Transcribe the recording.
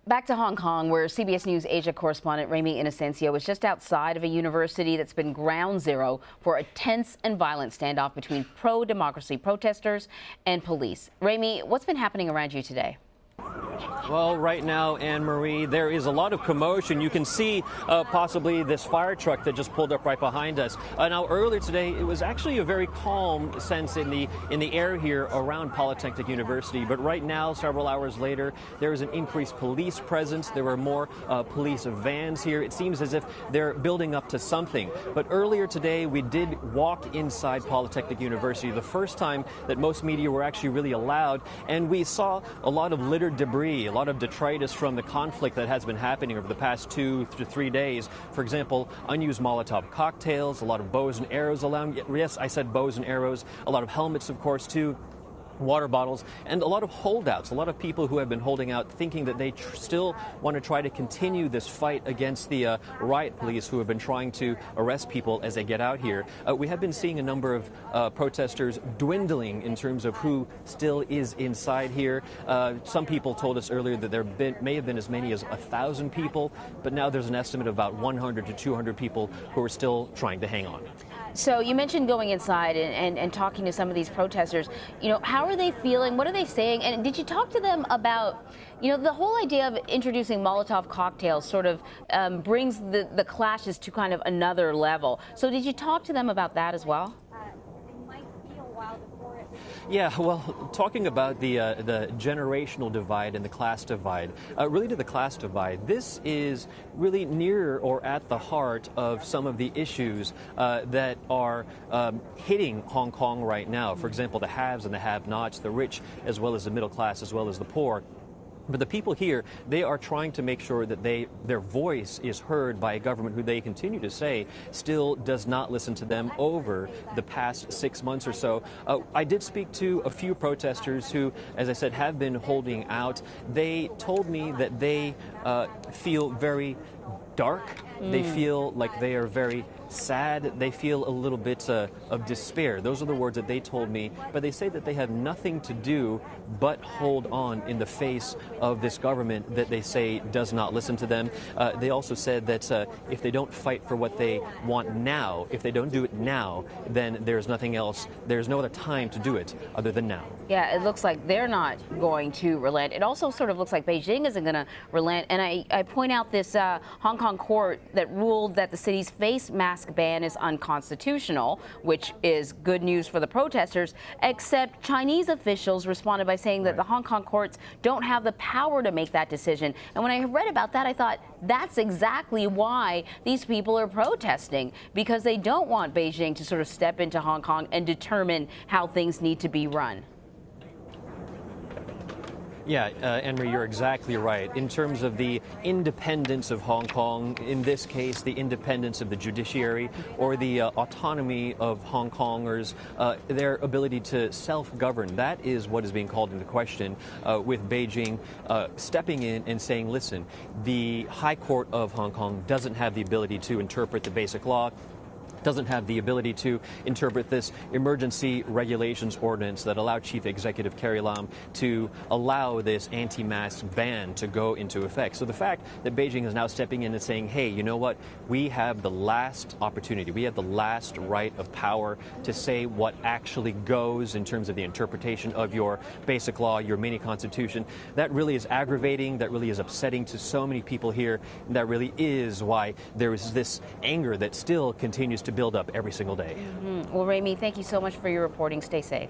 Back to Hong Kong, where CBS News Asia correspondent Ramy Inocencio was just outside of a university that's been ground zero for a tense and violent standoff between pro-democracy protesters and police. Ramy, what's been happening around you today? Well, right now, Anne-Marie, there is a lot of commotion. You can see possibly this fire truck that just pulled up right behind us. Now, earlier today, it was actually a very calm sense in the air here around Polytechnic University. But right now, several hours later, there is an increased police presence. There were more police vans here. It seems as if they're building up to something. But earlier today, we did walk inside Polytechnic University, the first time that most media were actually really allowed. And we saw a lot of littered debris, a lot of detritus from the conflict that has been happening over the past 2 to 3 days. For example, unused Molotov cocktails, a lot of bows and arrows around. Yes, I said bows and arrows. A lot of helmets, of course, too. Water bottles, and a lot of holdouts, a lot of people who have been holding out thinking that they still want to try to continue this fight against the riot police who have been trying to arrest people as they get out here. We have been seeing a number of protesters dwindling in terms of who still is inside here. Some people told us earlier that there may have been as many as 1,000 people, but now there's an estimate of about 100 to 200 people who are still trying to hang on. So you mentioned going inside and talking to some of these protesters. You know, how are they feeling? What are they saying? And did you talk to them about, you know, the whole idea of introducing Molotov cocktails sort of brings the clashes to kind of another level. So did you talk to them about that as well? Yeah, well, talking about the generational divide and the class divide, really to the class divide, this is really near or at the heart of some of the issues that are hitting Hong Kong right now. For example, the haves and the have-nots, the rich as well as the middle class as well as the poor. But the people here, they are trying to make sure that their voice is heard by a government who they continue to say still does not listen to them over the past 6 months or so. I did speak to a few protesters who, as I said, have been holding out. They told me that they feel very dark. They feel like they are very sad. They feel a little bit of despair. Those are the words that they told me. But they say that they have nothing to do but hold on in the face of this government that they say does not listen to them. They also said that if they don't fight for what they want now, if they don't do it now, then there's nothing else. There's no other time to do it other than now. Yeah, it looks like they're not going to relent. It also sort of looks like Beijing isn't going to relent. And I point out this Hong Kong court that ruled that the city's face mask ban is unconstitutional, which is good news for the protesters, except Chinese officials responded by saying that the Hong Kong courts don't have the power to make that decision. And when I read about that, I thought that's exactly why these people are protesting, because they don't want Beijing to sort of step into Hong Kong and determine how things need to be run. Yeah, Anne-Marie, you're exactly right. In terms of the independence of Hong Kong, in this case, the independence of the judiciary or the autonomy of Hong Kongers, their ability to self-govern, that is what is being called into question with Beijing stepping in and saying, listen, the High Court of Hong Kong doesn't have the ability to interpret the basic law, doesn't have the ability to interpret this emergency regulations ordinance that allowed Chief Executive Carrie Lam to allow this anti-mask ban to go into effect. So the fact that Beijing is now stepping in and saying, hey, you know what, we have the last opportunity, we have the last right of power to say what actually goes in terms of the interpretation of your basic law, your mini constitution, that really is aggravating, that really is upsetting to so many people here, and that really is why there is this anger that still continues to build up every single day. Well, Ramy, thank you so much for your reporting. Stay safe.